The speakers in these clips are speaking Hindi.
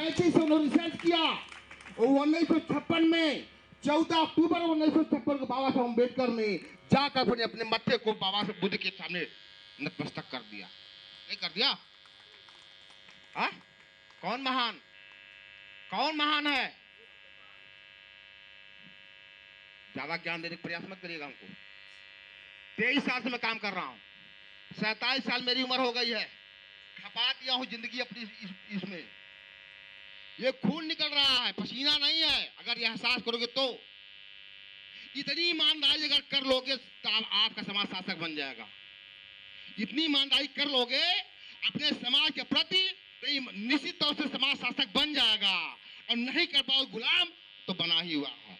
1935 उन्होंने रिसर्च किया और 1956 में 14 अक्टूबर 1956 को बाबा साहब अम्बेडकर ने जाकर अपने मत्थे को बाबा साहब बुद्ध के सामने नतमस्तक कर दिया। नहीं कर दिया? हाँ? कौन महान है? ज्यादा ज्ञान देने का प्रयास मत करिएगा हमको। 23 साल से मैं काम कर रहा हूं, 27 साल मेरी उम्र हो गई है, खपा दिया हूं जिंदगी अपनी इसमें। ये खून निकल रहा है, पसीना नहीं है। अगर ये एहसास करोगे तो इतनी ईमानदारी अगर कर लोगे तो आपका समाज शासक बन जाएगा। इतनी ईमानदारी कर लोगे अपने समाज के प्रति तो निश्चित तौर से समाज शासक बन जाएगा। और नहीं कर पाओ गुलाम तो बना ही हुआ है।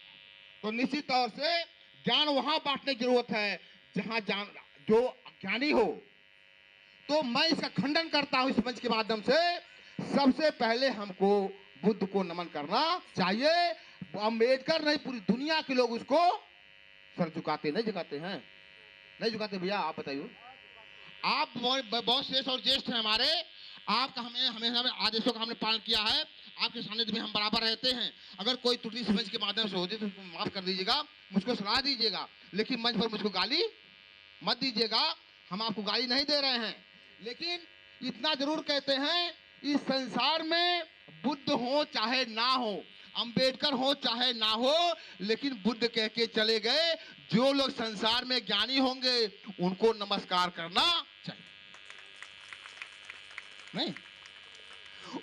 तो निश्चित तौर से ज्ञान वहां बांटने की जरूरत है जहां जो अज्ञानी हो। तो मैं इसका खंडन करता हूं इस मंच के माध्यम से। सबसे पहले हमको बुद्ध को नमन करना चाहिए। अम्बेडकर नहीं, पूरी दुनिया के लोग उसको सर झुकाते नहीं झुकाते भैया, आप बताइए। आप बहुत श्रेष्ठ और ज्येष्ठ हैं हमारे। आपका हमें आदेशों का हमने पालन किया है। आपके सानिध्य में हम बराबर रहते हैं। अगर कोई त्रुटि समझ के माध्यम से होती तो माफ कर दीजिएगा, मुझको सलाह दीजिएगा, लेकिन मंच पर मुझको गाली मत दीजिएगा। हम आपको गाली नहीं दे रहे हैं, लेकिन इतना जरूर कहते हैं इस संसार में बुद्ध हो चाहे ना हो, अंबेडकर हो चाहे ना हो, लेकिन बुद्ध कह के चले गए जो लोग संसार में ज्ञानी होंगे उनको नमस्कार करना चाहिए। नहीं,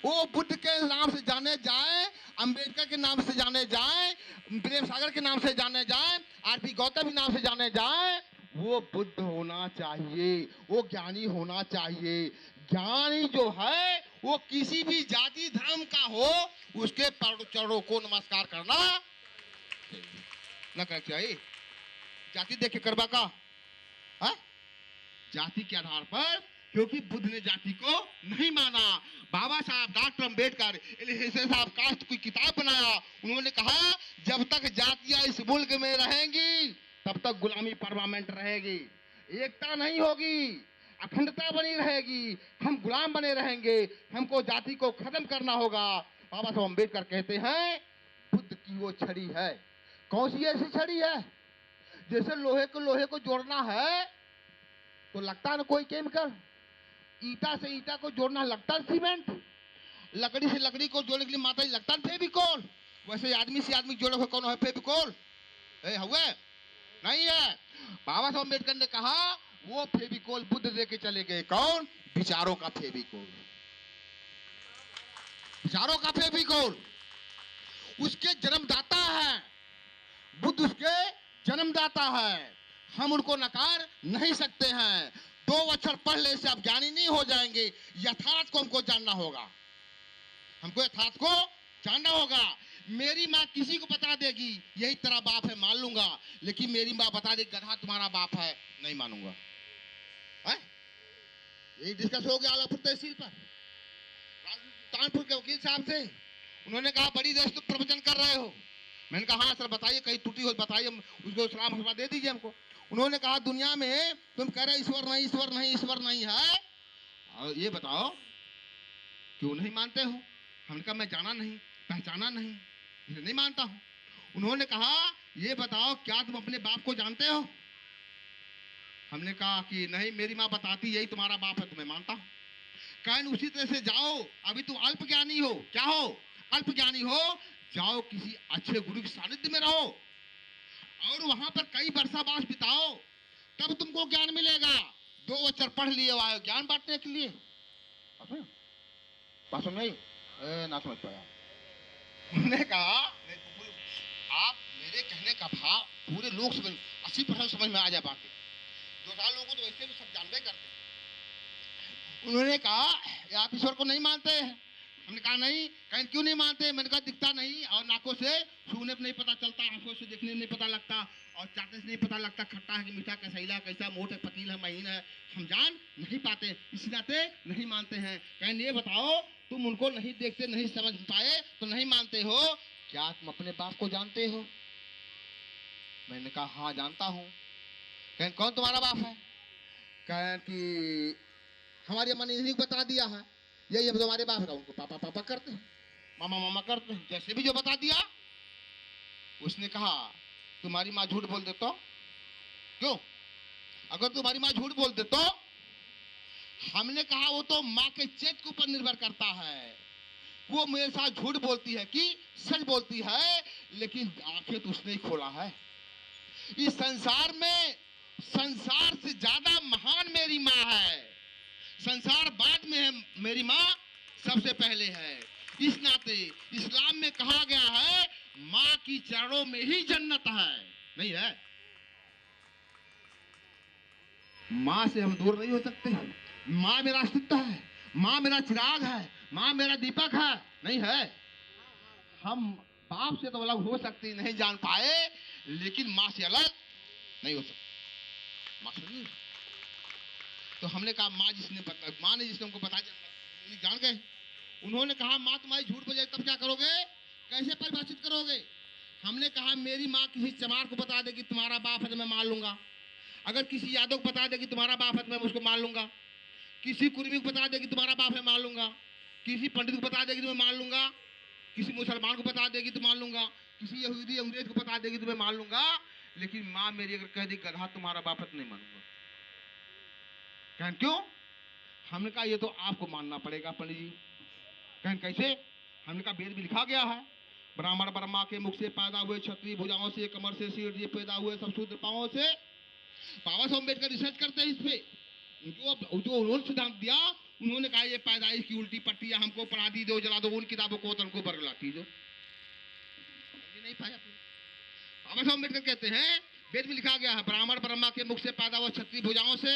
वो बुद्ध के नाम से जाने जाए, अंबेडकर के नाम से जाने जाए, प्रेम सागर के नाम से जाने जाए, आरपी गौतम के नाम से जाने जाए, वो बुद्ध होना चाहिए, वो ज्ञानी होना चाहिए। ज्ञानी जो है वो किसी भी जाति धर्म का हो, उसके चरणों को नमस्कार करना न करना चाहिए। जाति देख के करवा का है? जाति के आधार पर, क्योंकि बुद्ध ने जाति को नहीं माना। बाबा साहब डॉक्टर अंबेडकर साहब कास्ट की किताब बनाया। उन्होंने कहा जब तक जातियां इस मुल्क में रहेंगी तब तक गुलामी परमानेंट रहेगी, एकता नहीं होगी, अखंडता बनी रहेगी, हम गुलाम बने रहेंगे, हमको जाति को खत्म करना होगा। बाबा साहब अंबेडकर कहते हैं बुद्ध की वो छड़ी है। कौन सी ऐसी छड़ी है? जैसे लोहे को जोड़ना है तो लगता है ना कोई केमिकल, ईटा से ईटा को जोड़ना लगता है सीमेंट, लकड़ी से लकड़ी को जोड़ने के लिए माता जी लगता है फेविकोल। वैसे आदमी से आदमी जोड़े हुए कौन है फेविकोल? हुए नहीं है। बाबा साहब अम्बेडकर ने कहा वो फेविकोल बुद्ध दे के चले गए। कौन? विचारों का फेविकोल, विचारों का फेविकोल। उसके जन्मदाता है बुद्ध, उसके जन्मदाता है। हम उनको नकार नहीं सकते हैं। 2 अक्षर पढ़ ले से आप ज्ञानी नहीं हो जाएंगे। यथार्थ को हमको जानना होगा, हमको यथार्थ को जानना होगा। मेरी माँ किसी को बता देगी यही तेरा बाप है, मान लूंगा, लेकिन मेरी माँ बता देगी गधा तुम्हारा बाप है, नहीं मानूंगा। यही डिस्कस हो गया आलापुर तहसील पर कानपुर के वकील साहब से। उन्होंने कहा बड़ी देश तुम प्रवचन कर रहे हो। मैंने कहा हाँ सर बताइए, कहीं टूटी हो बताइए, उसको सलाह दे दीजिए हमको। उन्होंने कहा दुनिया में तुम कह रहे ईश्वर नहीं है, और ये बताओ क्यों नहीं मानते हो? हमने कहा मैं जाना नहीं, पहचाना नहीं, नहीं मानता हूं। उन्होंने कहा ये बताओ क्या तुम अपने बाप को जानते हो? हमने कहा कि नहीं, मेरी माँ बताती यही तुम्हारा बाप है, तुम्हें मानता हूं। कहन उसी तरह से जाओ, अभी तुम अल्प ज्ञानी हो, क्या हो? अल्प ज्ञानी हो, जाओ किसी अच्छे गुरु के सानिध्य में रहो और वहां पर कई वर्षावास बिताओ, तब तुमको ज्ञान मिलेगा। 2 अक्षर पढ़ लिए आए ज्ञान बांटने के लिए, बात समझ नहीं ना समझ पाया। उन्होंने कहा आप मेरे कहने का भाव पूरे लोग समझ 80% समझ में आ जाए बातें। 2 साल लोगों को तो वैसे भी सब जानते करते। उन्होंने कहा आप ईश्वर को नहीं मानते हैं? हमने कहा नहीं। कहीं क्यों नहीं मानते? मैंने कहा दिखता नहीं, और नाकों से छूने पर नहीं पता चलता, आंखों से देखने में नहीं पता लगता, और चाटने से नहीं पता लगता खट्टा है कि मीठा, कैसा कैसा, मोट है, पतील है, महीन है, हम जान नहीं पाते, इस नाते नहीं मानते हैं। कहीं ये बताओ तुम उनको नहीं देखते, नहीं समझ पाए तो नहीं मानते हो, क्या तुम अपने बाप को जानते हो? मैंने कहा हाँ जानता हूं। कहीं कौन तुम्हारा बाप है? कहें कि हमारी अम्मा ने इन्हीं को बता दिया है, यही अब हमारे बाप का, उनको पापा पापा करते हैं। मामा मामा करते हैं। जैसे भी जो बता दिया, उसने कहा तुम्हारी माँ झूठ बोल दे तो? क्यों? अगर तुम्हारी माँ झूठ बोल दे तो? हमने कहा वो तो माँ के चेत के ऊपर निर्भर करता है। वो मेरे साथ झूठ बोलती है कि सच बोलती है, लेकिन आंखें तो उसने ही खोला है। इस संसार में संसार से ज्यादा महान मेरी माँ है। संसार बाद में है, मेरी माँ सबसे पहले है। इस नाते इस्लाम में कहा गया है माँ की चरणों में ही जन्नत है। नहीं है? माँ से हम दूर नहीं हो सकते। माँ मेरा अस्तित्व है, माँ मेरा चिराग है, माँ मेरा दीपक है। नहीं है? हम बाप से तो अलग हो सकते नहीं, जान पाए, लेकिन माँ से अलग नहीं हो सकते। माँ से तो हमने कहा माँ ने जिसने हमको बताया जान गए। उन्होंने कहा माँ तुम्हारी झूठ बोले तब क्या करोगे, कैसे परिभाषित करोगे? हमने कहा मेरी माँ किसी चमार को बता देगी तुम्हारा बाप है तो मैं मान लूंगा। अगर किसी यादव को बता देगी तुम्हारा बाप है तो मैं उसको मान लूंगा। किसी कुर्मी को बता देगी तुम्हारा बाप है, मान लूंगा। किसी पंडित को बता देगी तो मैं मान लूंगा। किसी मुसलमान को बता देगी तो मान लूंगा। किसी यहूदी अंग्रेज को बता देगी तो मैं मान लूंगा। लेकिन माँ मेरी अगर कह देगी गधा तुम्हारा बाप है तो नहीं मानूंगा। क्यों? हमने कहा ये तो आपको मानना पड़ेगा पंडित जी। कैसे? हमने कहा वेद में लिखा गया है ब्राह्मण ब्रह्मा के मुख से पैदा हुए, क्षत्रिय भुजाओं से, कमर से सिर ये पैदा हुए, सब शूद्र पांवों से। बाबा साहब अम्बेडकर रिसर्च करते हैं इस पे। जो उन्होंने सिद्धांत दिया, उन्होंने कहा ये पैदाइश की उल्टी पट्टियां हमको पढ़ा दी दो, जला दो उन किताबों को, तो उनको बरगलाती दो। नहीं पाया। बाबा साहब अम्बेडकर कहते हैं वेद में लिखा गया है ब्राह्मण ब्रह्मा के मुख से पैदा हुआ, क्षत्रिय भुजाओं से,